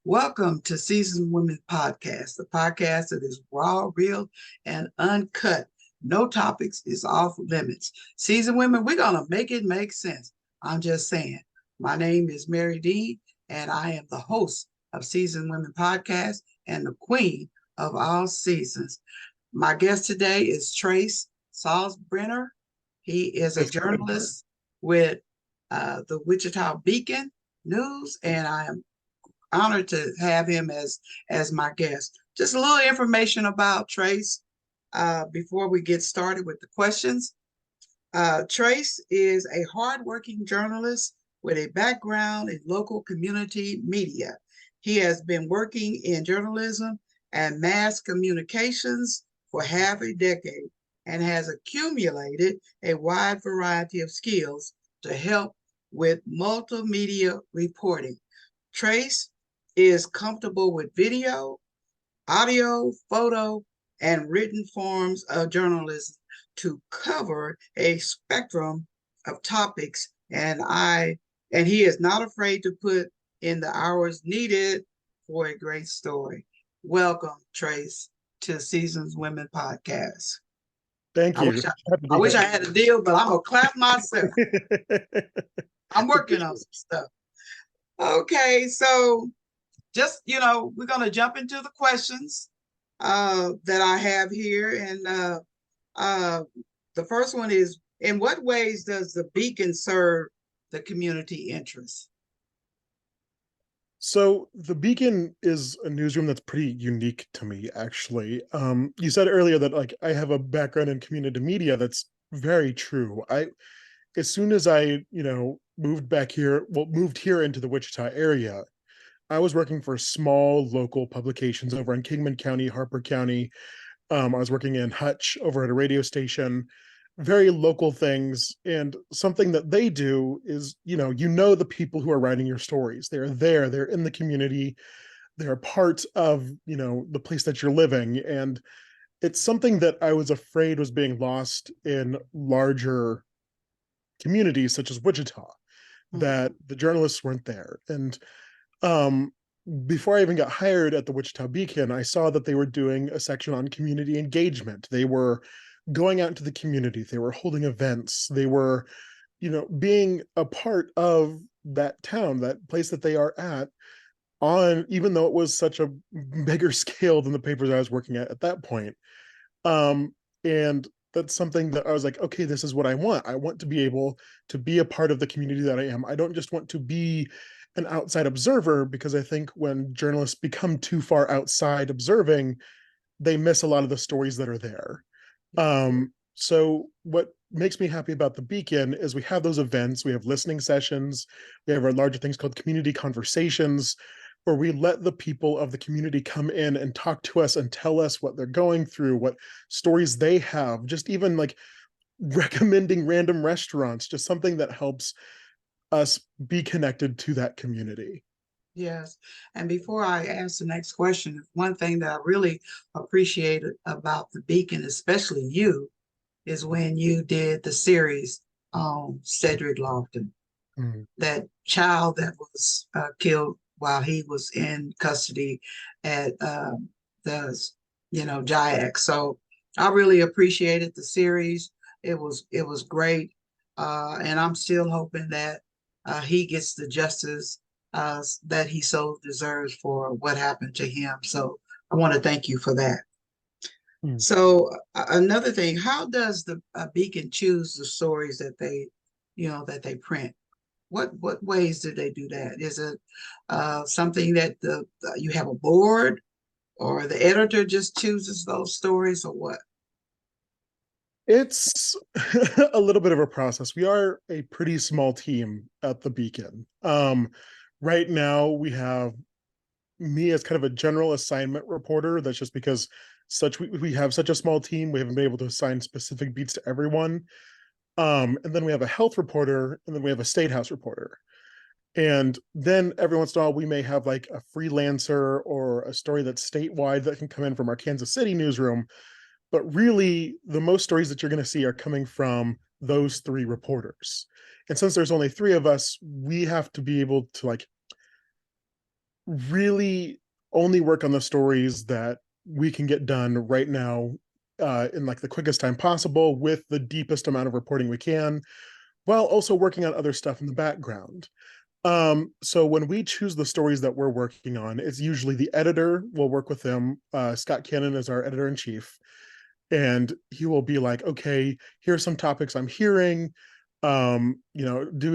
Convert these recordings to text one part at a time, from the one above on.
Welcome to Seasoned Women Podcast, the podcast that is raw, real, and uncut. No topics is off limits. Seasoned Women, we're going to make it make sense. I'm just saying. My name is Mary Dean, and I am the host of Seasoned Women Podcast and the queen of all seasons. My guest today is Trace Salzbrenner. He is a journalist with the Wichita Beacon News, and I am honored to have him as my guest. Just a little information about Trace before we get started with the questions. Trace is a hardworking journalist with a background in local community media. He has been working in journalism and mass communications for half a decade and has accumulated a wide variety of skills to help with multimedia reporting. Trace is comfortable with video, audio, photo, and written forms of journalism to cover a spectrum of topics. And he is not afraid to put in the hours needed for a great story. Welcome, Trace, to Seasons Women Podcast. Thank I wish you. I, Happy to I be wish here. I had a deal, but I'm gonna clap myself. I'm working on some stuff. Okay, so just we're going to jump into the questions that I have here, and uh, the first one is: in what ways does the Beacon serve the community interest? So the Beacon is a newsroom that's pretty unique to me, actually. You said earlier that like I have a background in community media. That's very true. As soon as I moved here into the Wichita area, I was working for small local publications over in Kingman County, Harper County. I was working in Hutch over at a radio station, very local things. And something that they do is, the people who are writing your stories. They're there, they're in the community, they're part of, the place that you're living. And it's something that I was afraid was being lost in larger communities such as Wichita, that the journalists weren't there. And um, before I even got hired at the Wichita Beacon, I saw that they were doing a section on community engagement. They were going out into the community, they were holding events, they were, being a part of that town, that place that they are at, on even though it was such a bigger scale than the papers I was working at that point. And that's something that I was like, okay, this is what I want. I want to be able to be a part of the community that I am. I don't just want to be an outside observer, because I think when journalists become too far outside observing, they miss a lot of the stories that are there. So what makes me happy about the Beacon is we have those events, we have listening sessions, we have our larger things called community conversations, where we let the people of the community come in and talk to us and tell us what they're going through, what stories they have, just even like recommending random restaurants, just something that helps us be connected to that community. Yes. And before I ask the next question, one thing that I really appreciated about the Beacon, especially you, is when you did the series on Cedric Lofton, that child that was killed while he was in custody at the, JIAC. So I really appreciated the series. It was great, and I'm still hoping that he gets the justice that he so deserves for what happened to him. So I want to thank you for that. So another thing, how does the Beacon choose the stories that they print? What ways do they do that? Is it something that you have a board, or the editor just chooses those stories, or what? It's a little bit of a process. We are a pretty small team at the Beacon. Right now, we have me as kind of a general assignment reporter. That's just because we have such a small team. We haven't been able to assign specific beats to everyone. And then we have a health reporter, and then we have a state house reporter. And then every once in a while, we may have like a freelancer or a story that's statewide that can come in from our Kansas City newsroom. But really, the most stories that you're going to see are coming from those three reporters. And since there's only three of us, we have to be able to like really only work on the stories that we can get done right now, in like the quickest time possible with the deepest amount of reporting we can, while also working on other stuff in the background. So when we choose the stories that we're working on, it's usually the editor will work with them. Scott Cannon is our editor in chief, and he will be like, okay, here's some topics I'm hearing. Do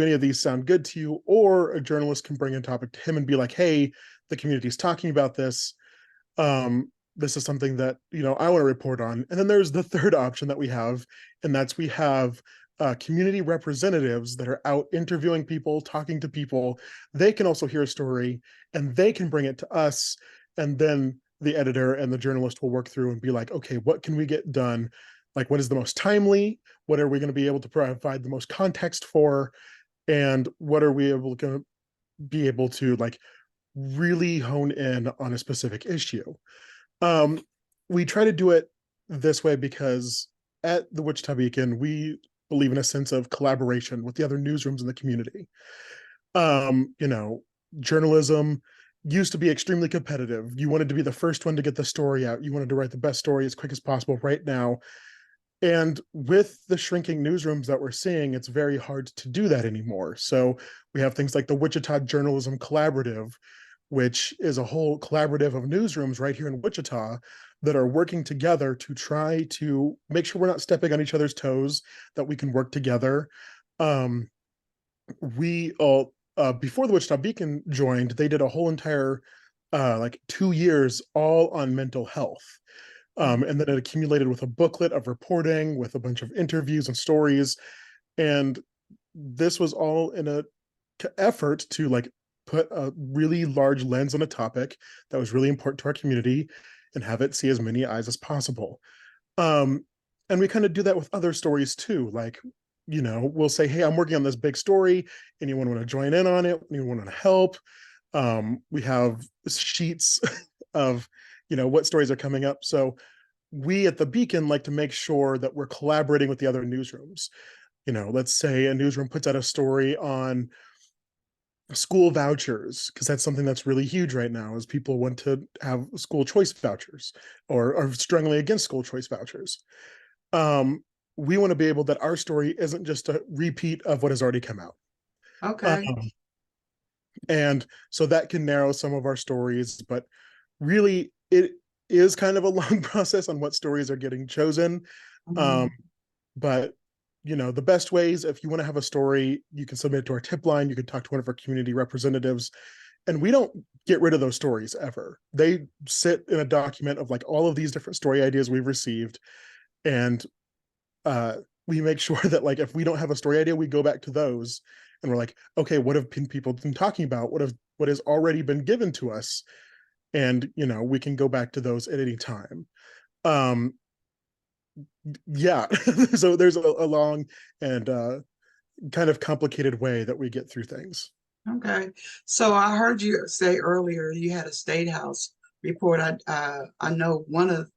any of these sound good to you? Or a journalist can bring a topic to him and be like, hey, the community's talking about this. This is something that, I want to report on. And then there's the third option that we have, and that's we have community representatives that are out interviewing people, talking to people. They can also hear a story and they can bring it to us. And then the editor and the journalist will work through and be like, okay, what can we get done? Like, what is the most timely? What are we going to be able to provide the most context for? And what are we able to be able to like really hone in on a specific issue? Um, we try to do it this way because at the Wichita Beacon, we believe in a sense of collaboration with the other newsrooms in the community. Um, you know, Journalism used to be extremely competitive. You wanted to be the first one to get the story out. You wanted to write the best story as quick as possible right now. And with the shrinking newsrooms that we're seeing, it's very hard to do that anymore. So we have things like the Wichita Journalism Collaborative, which is a whole collaborative of newsrooms right here in Wichita that are working together to try to make sure we're not stepping on each other's toes, that we can work together. Um, we all Before the Wichita Beacon joined, they did a whole entire like 2 years all on mental health. And then it accumulated with a booklet of reporting with a bunch of interviews and stories. And this was all in a effort to like put a really large lens on a topic that was really important to our community and have it see as many eyes as possible. Um, and we kind of do that with other stories too. Like, we'll say, hey, I'm working on this big story. Anyone want to join in on it? Anyone want to help? We have sheets of, what stories are coming up. So we at the Beacon like to make sure that we're collaborating with the other newsrooms. Let's say a newsroom puts out a story on school vouchers, because that's something that's really huge right now, is people want to have school choice vouchers or are struggling against school choice vouchers. um, we want to be able that our story isn't just a repeat of what has already come out. Okay. um, and so that can narrow some of our stories, but really it is kind of a long process on what stories are getting chosen. um, Mhm. but the best ways, if you want to have a story, you can submit it to our tip line, you can talk to one of our community representatives, and we don't get rid of those stories ever. They sit in a document of like all of these different story ideas we've received, and uh, we make sure that like if we don't have a story idea, we go back to those and we're like, okay, what have people been talking about? What has already been given to us? And we can go back to those at any time. Um, yeah, so there's a long and kind of complicated way that we get through things. Okay. So I heard you say earlier you had a state house report. I know one of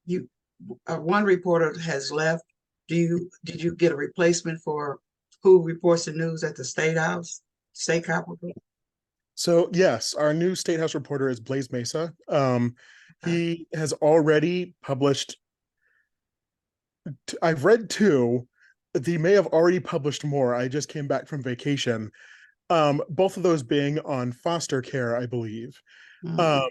you one reporter has left. Did you get a replacement for who reports the news at the state house, state capitol? So yes, our new State House reporter is Blaze Mesa. Okay. He has already published. I've read two. He may have already published more. I just came back from vacation. Both of those being on foster care, I believe. Um, Mm.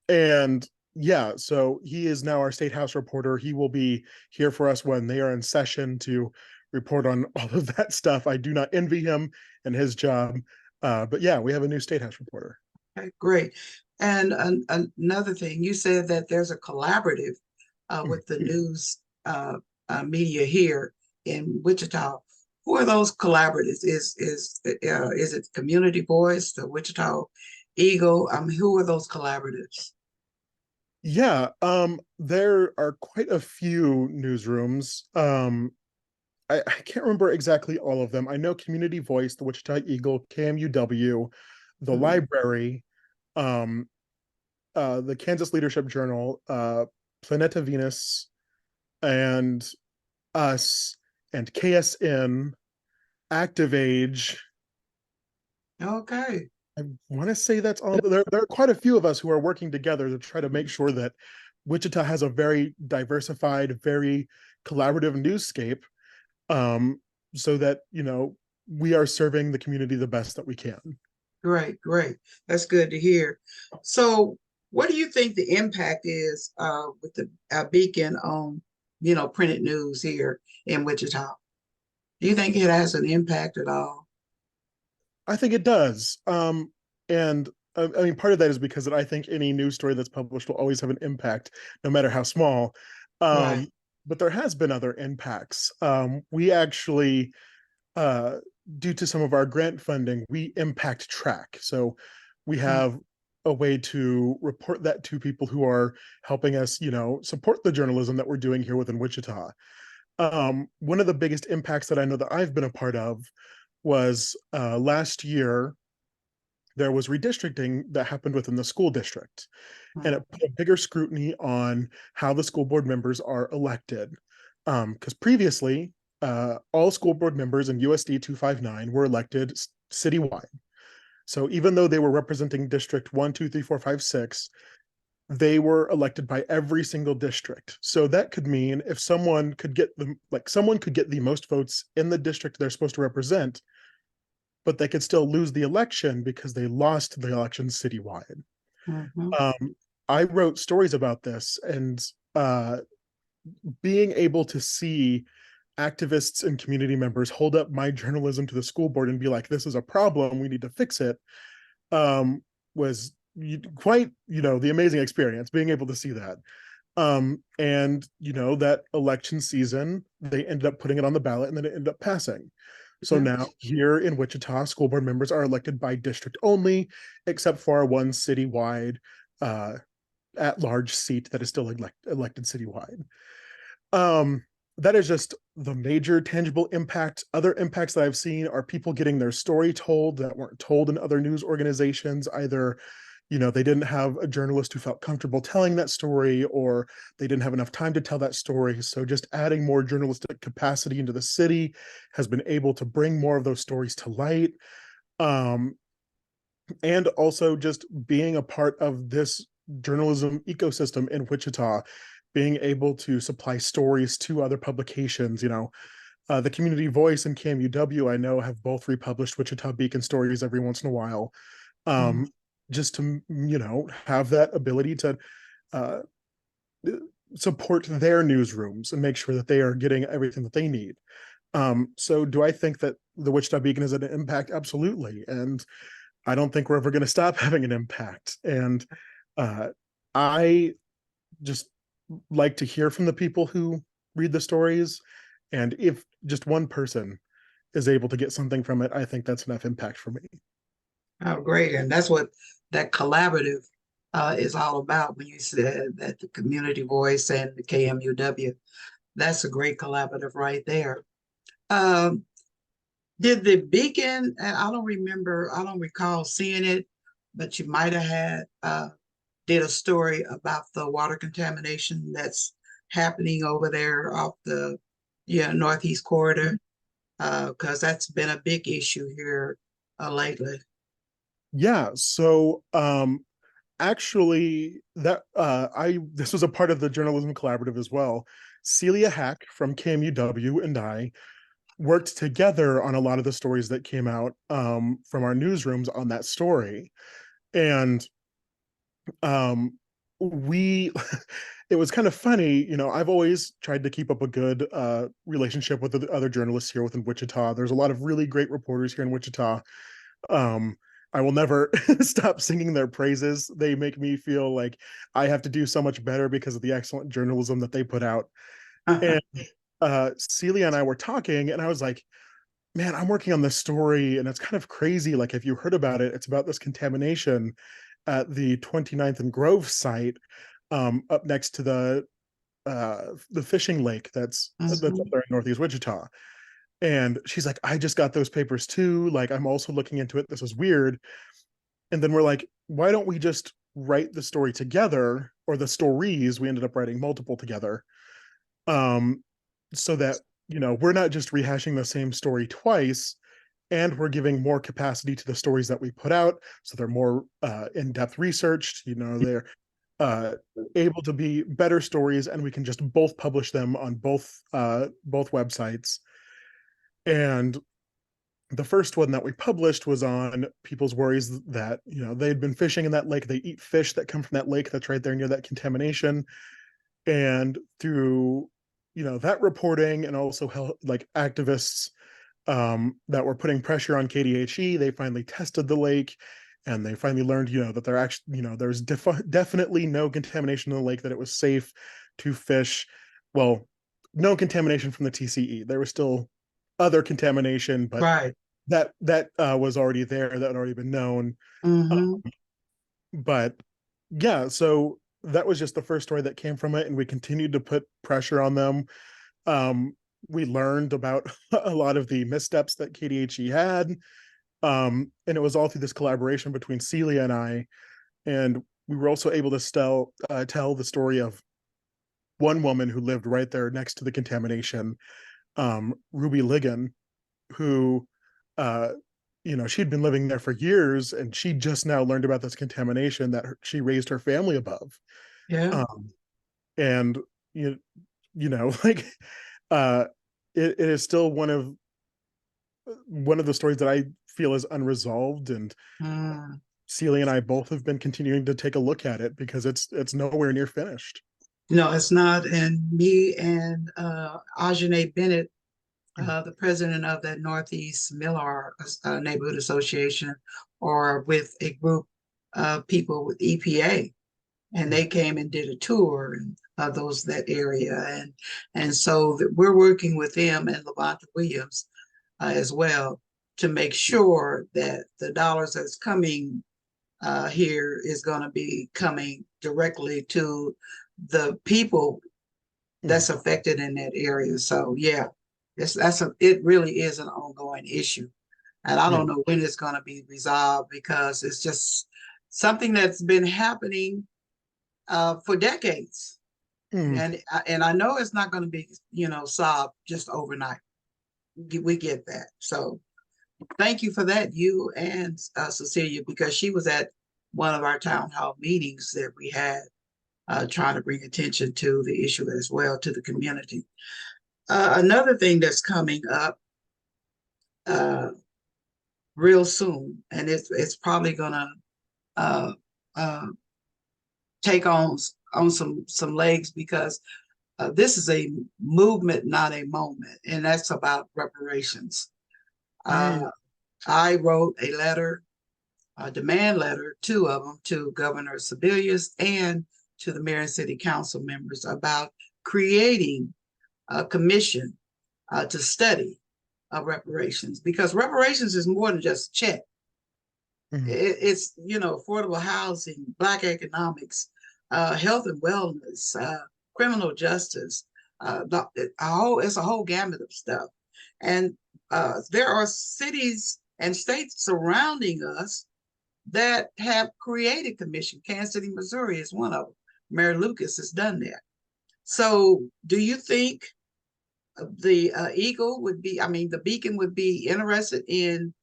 and yeah, so he is now our State House reporter. He will be here for us when they are in session to report on all of that stuff. I do not envy him and his job. But yeah, we have a new State House reporter. Okay, great. And another thing, you said that there's a collaborative with the news media here in Wichita. Who are those collaboratives? Is it Community Voice, the Wichita Eagle? Who are those collaboratives? Yeah, there are quite a few newsrooms. I can't remember exactly all of them. I know Community Voice, the Wichita Eagle, KMUW, the Mm. library, um, the Kansas Leadership Journal, Planeta Venus, and us, and KSN, Active Age. Okay. I want to say that's all. There are quite a few of us who are working together to try to make sure that Wichita has a very diversified, very collaborative newscape, um, so that we are serving the community the best that we can. Great, great. That's good to hear. So, what do you think the impact is with the Beacon on, printed news here in Wichita? Do you think it has an impact at all? I think it does. And I mean, part of that is because I think any news story that's published will always have an impact, no matter how small. Right. Um, but there has been other impacts. We actually, uh, due to some of our grant funding, we impact track. So we Mm, have a way to report that to people who are helping us, support the journalism that we're doing here within Wichita. One of the biggest impacts that I know that I've been a part of was last year there was redistricting that happened within the school district, and it mm, put a bigger scrutiny on how the school board members are elected. Because previously, all school board members in USD 259 were elected citywide. So even though they were representing District 1, 2, 3, 4, 5, 6, they were elected by every single district. So that could mean if someone could get the most votes in the district they're supposed to represent, but they could still lose the election because they lost the election citywide. mhm, Um, I wrote stories about this, and uh, being able to see activists and community members hold up my journalism to the school board and be like, "This is a problem. We need to fix it," was quite, the amazing experience being able to see that. And that election season, they ended up putting it on the ballot, and then it ended up passing. So yeah, now here in Wichita, school board members are elected by district only, except for our one citywide uh, at-large seat that is still elected citywide. Um, that is just the major tangible impact. Other impacts that I've seen are people getting their story told that weren't told in other news organizations. Either, they didn't have a journalist who felt comfortable telling that story, or they didn't have enough time to tell that story. So just adding more journalistic capacity into the city has been able to bring more of those stories to light. Um, and also just being a part of this journalism ecosystem in Wichita, being able to supply stories to other publications. The Community Voice and KMUW, I know, have both republished Wichita Beacon stories every once in a while, mm, just to have that ability to uh, support their newsrooms and make sure that they are getting everything that they need. So do I think that the Wichita Beacon has an impact? Absolutely. And I don't think we're ever going to stop having an impact. And uh, I just like to hear from the people who read the stories. And if just one person is able to get something from it, I think that's enough impact for me. oh, great. And that's what that collaborative is all about when you said that the community voice and the KMUW. That's a great collaborative right there. Um, did the Beacon, and I don't recall seeing it, but you might have had, did a story about the water contamination that's happening over there off the, yeah, Northeast corridor, because that's been a big issue here lately. Yeah. So actually that I this was a part of the journalism collaborative as well. Celia Hack from KMUW and I worked together on a lot of the stories that came out from our newsrooms on that story. And um, we it was kind of funny. I've always tried to keep up a good relationship with the other journalists here within Wichita. There's a lot of really great reporters here in Wichita. um I will never stop singing their praises. They make me feel like I have to do so much better because of the excellent journalism that they put out. And Celia and I were talking, and I was like, man, I'm working on this story, and it's kind of crazy. Like, if you heard about it, it's about this contamination at the 29th and Grove site, up next to the fishing lake that's up Mhm. there in Northeast Wichita. And she's like, I just got those papers too. Like, I'm also looking into it. This is weird. And then we're like, why don't we just write the story together, or the stories? We ended up writing multiple together, um, so that we're not just rehashing the same story twice. and we're giving more capacity to the stories that we put out, so they're more in-depth researched. They're uh, able to be better stories, and we can just both publish them on both websites. And the first one that we published was on people's worries that they'd been fishing in that lake. They eat fish that come from that lake that's right there near that contamination, and through that reporting, and also like activists that were putting pressure on KDHE, they finally tested the lake, and they finally learned that there actually there's definitely no contamination in the lake, that it was safe to fish. Well, no contamination from the TCE. There was still other contamination, but Right. that was already there, that had already been known. Mm-hmm. But yeah, so that was just the first story that came from it, and we continued to put pressure on them. um, we learned about a lot of the missteps that KDHE had, and it was all through this collaboration between Celia and I. And we were also able to tell the story of one woman who lived right there next to the contamination, Ruby Ligon, who uh, she'd been living there for years, and she just now learned about this contamination that she raised her family above. Yeah. um, and you like uh it is still one of the stories that I feel is unresolved, and Mm. Celia and I both have been continuing to take a look at it, because it's nowhere near finished. No, it's not. And me and Ajane Bennett, the president of that Northeast Millar Neighborhood Association, are with a group of people with EPA, and they came and did a tour of that area, and so that we're working with them and Levanta Williams as well, to make sure that the dollars that's coming here is going to be coming directly to the people Mhm. that's affected in that area. So yeah, it really is an ongoing issue, and I Yeah. don't know when it's going to be resolved, because it's just something that's been happening for decades, Mm. and I know it's not going to be solved just overnight. We get that. So thank you for that, you and Cecilia, because she was at one of our town hall meetings that we had, trying to bring attention to the issue as well to the community. Another thing that's coming up uh, real soon, and it's probably gonna uh, uh, take on some legs, because this is a movement, not a moment, and that's about reparations. Mm. Uh, I wrote a letter, a demand letter, two of them, to Governor Sebelius and to the mayor and city council members, about creating a commission to study reparations, because reparations is more than just a check. Mm. It's affordable housing, Black economics, health and wellness, criminal justice. It's a whole gamut of stuff, and there are cities and states surrounding us that have created commission. Kansas City, Missouri is one of them. Mayor Lucas has done that. So, do you think the Eagle would be, I mean, the Beacon would be interested in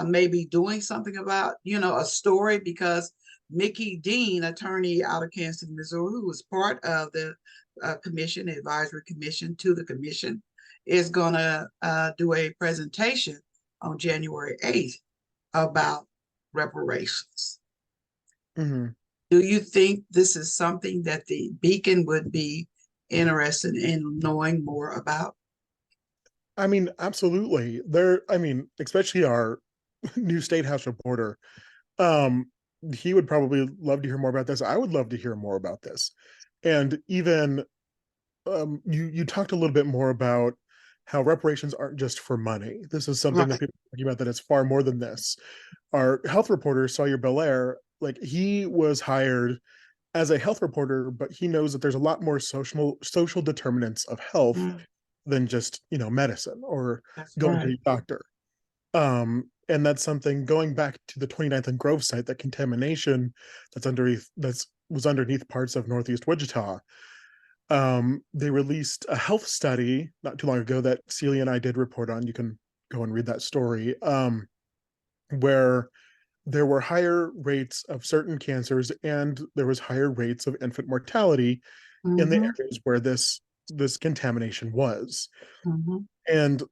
maybe doing something about, a story? Because Mickey Dean, attorney out of Kansas City, Missouri, who was part of the commission, advisory commission to the commission, is going to do a presentation on January 8th about reparations. Mm. Do you think this is something that the Beacon would be interested in knowing more about? I mean, absolutely. I mean, especially our new state house reporter. Um, he would probably love to hear more about this. I would love to hear more about this. And even you talked a little bit more about how reparations aren't just for money. This is something that Right. people are talking about, that it's far more than this. Our health reporter, Sawyer Belair, like, he was hired as a health reporter, but he knows that there's a lot more social determinants of health Mm, than just medicine or that's going to right. your doctor. And that's something, going back to the 29th and Grove site, that contamination that's was underneath parts of Northeast Wichita. They released a health study not too long ago that Celia and I did report on. You can go and read that story, where there were higher rates of certain cancers and there was higher rates of infant mortality in the Mm-hmm, areas where this contamination was. mm-hmm. And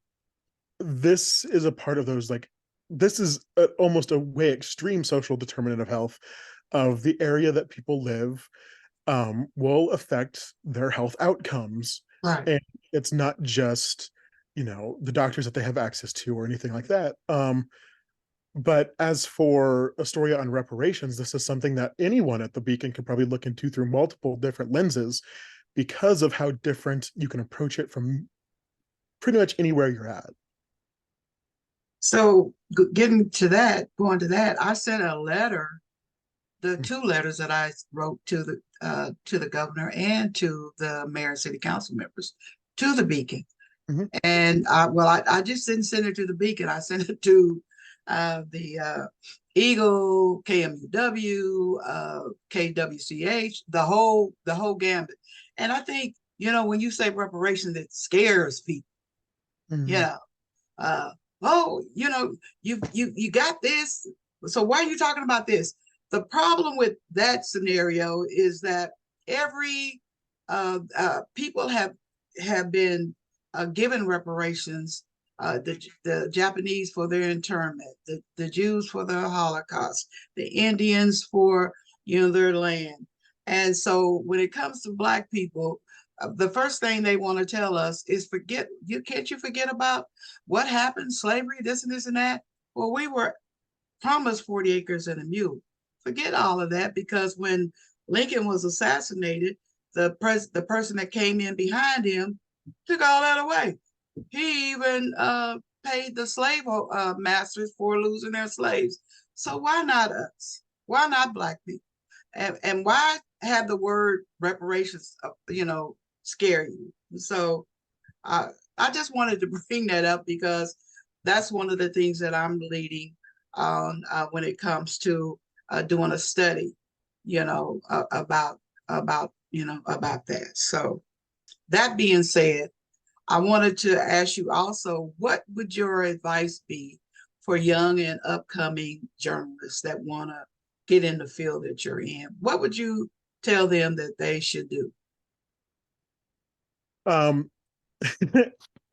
this is a part of those, like, this is almost a way extreme social determinant of health of the area that people live, will affect their health outcomes. Right. And it's not just, the doctors that they have access to or anything like that. But as for a story on reparations, this is something that anyone at the Beacon could probably look into through multiple different lenses because of how different you can approach it from pretty much anywhere you're at. So getting to that, going to that, I sent a letter, the two letters that I wrote to the governor and to the mayor and city council members to the Beacon. Mhm. And I just didn't send it to the Beacon. I sent it to the Eagle, KMUW, KWCH, the whole gambit. And I think, when you say reparations, it scares people. Mhm. Yeah. Uh, oh, you got this. So why are you talking about this? The problem with that scenario is that every people have been given reparations. The Japanese for their internment, the Jews for the Holocaust, the Indians for their land, and so when it comes to Black people, the first thing they want to tell us is forget you can't you forget about what happened, slavery, this and this and that. Well, we were promised 40 acres and a mule. Forget all of that, because when Lincoln was assassinated, the person that came in behind him took all that away. He even paid the slave masters for losing their slaves. So why not us? Why not Black people? And why have the word reparations, scare you? So I I just wanted to bring that up because that's one of the things that I'm leading on when it comes to doing a study, about that. So that being said, I wanted to ask you also, what would your advice be for young and upcoming journalists that want to get in the field that you're in? What would you tell them that they should do? Um,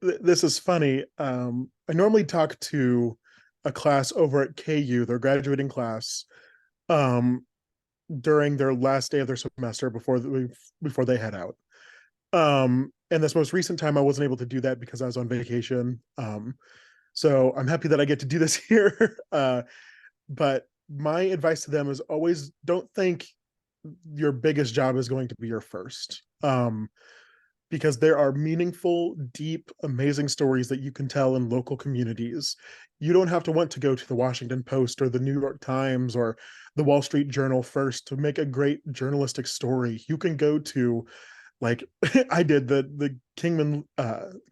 this is funny. I normally talk to a class over at KU, their graduating class, um, during their last day of their semester before they head out. And this most recent time, I wasn't able to do that because I was on vacation. So I'm happy that I get to do this here. But my advice to them is always don't think your biggest job is going to be your first. Because there are meaningful, deep, amazing stories that you can tell in local communities. You don't have to want to go to the Washington Post or the New York Times or the Wall Street Journal first to make a great journalistic story. You can go to, like, I did, the Kingman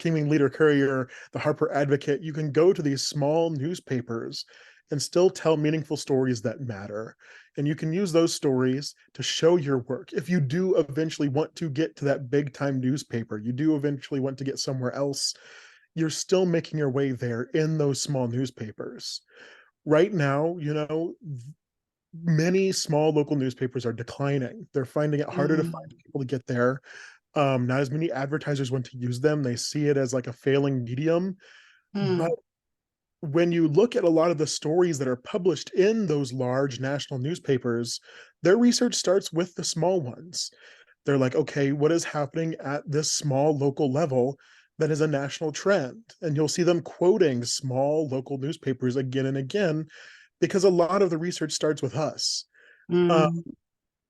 Leader Courier, the Harper Advocate. You can go to these small newspapers and still tell meaningful stories that matter. And you can use those stories to show your work. If you do eventually want to get to that big time newspaper, you do eventually want to get somewhere else, you're still making your way there in those small newspapers. Right now, many small local newspapers are declining. They're finding it harder to find Mm, people to get there. Not as many advertisers want to use them. They see it as like a failing medium. But mm, when you look at a lot of the stories that are published in those large national newspapers, their research starts with the small ones. They're like, okay, what is happening at this small local level that is a national trend? And you'll see them quoting small local newspapers again and again because a lot of the research starts with us. Uh, mm,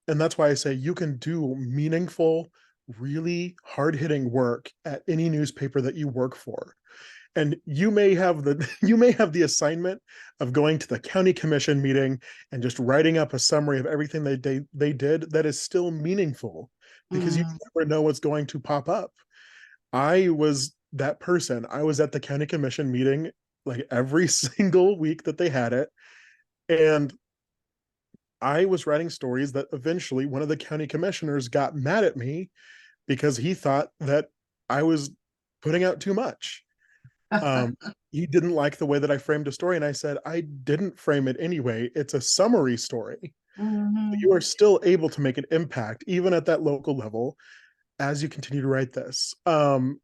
and that's why I say you can do meaningful, really hard hitting work at any newspaper that you work for. And you may have the you may have the assignment of going to the county commission meeting and just writing up a summary of everything they did that is still meaningful because you mm, never know what's going to pop up. I was that person. I was at the county commission meeting like every single week that they had it, and I was writing stories that eventually one of the county commissioners got mad at me because he thought that I was putting out too much. Um, he didn't like the way that I framed a story, and I said, I didn't frame it anyway. It's a summary story. You Mhm. are still able to make an impact, even at that local level, as you continue to write this. And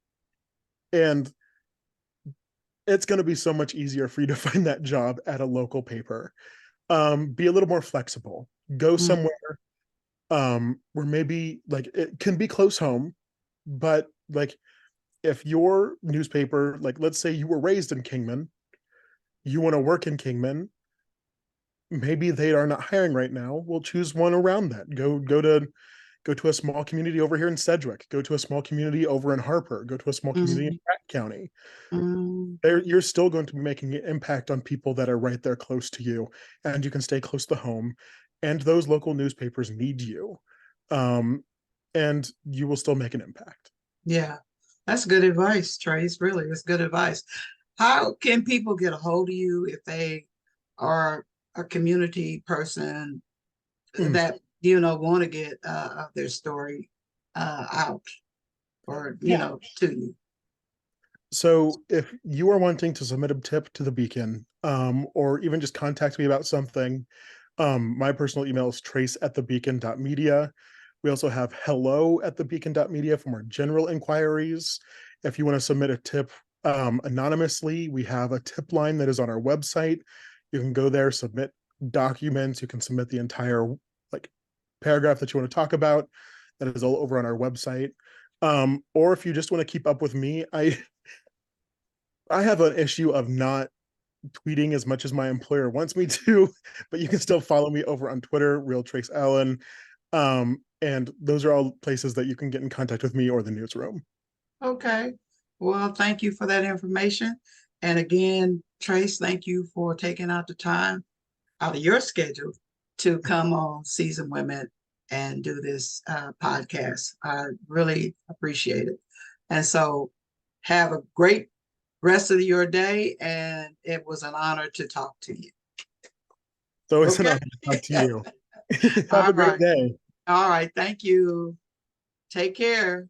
it's going to be so much easier for you to find that job at a local paper. Be a little more flexible. Go Mhm. somewhere where maybe like it can be close home, but like if your newspaper, like let's say you were raised in Kingman, you want to work in Kingman, maybe they are not hiring right now. We'll choose one around that. Go to a small community over here in Sedgwick. Go to a small community over in Harper. Go to a small community in Mhm. Pratt County. Mhm. You're still going to be making an impact on people that are right there close to you, and you can stay close to home. And those local newspapers need you, um, and you will still make an impact. Yeah, that's good advice, Trace. Really, it's good advice. How can people get a hold of you if they are a community person Mm. that want to get their story out or Yeah. to you? So if you are wanting to submit a tip to the Beacon, or even just contact me about something, my personal email is trace@thebeacon.media. We also have hello@thebeacon.media for more general inquiries. If you want to submit a tip anonymously, we have a tip line that is on our website. You can go there, submit documents. You can submit the entire like paragraph that you want to talk about. That is all over on our website. Or if you just want to keep up with me, I have an issue of not tweeting as much as my employer wants me to, but you can still follow me over on Twitter, Real Trace Allen. And those are all places that you can get in contact with me or the newsroom. Okay. Well, thank you for that information. And again, Trace, thank you for taking out the time out of your schedule to come on Seasoned Women and do this podcast. I really appreciate it. And so have a great rest of your day. And it was an honor to talk to you. So it's an Okay. honor to talk to you. Have All a great right. day. All right. Thank you. Take care.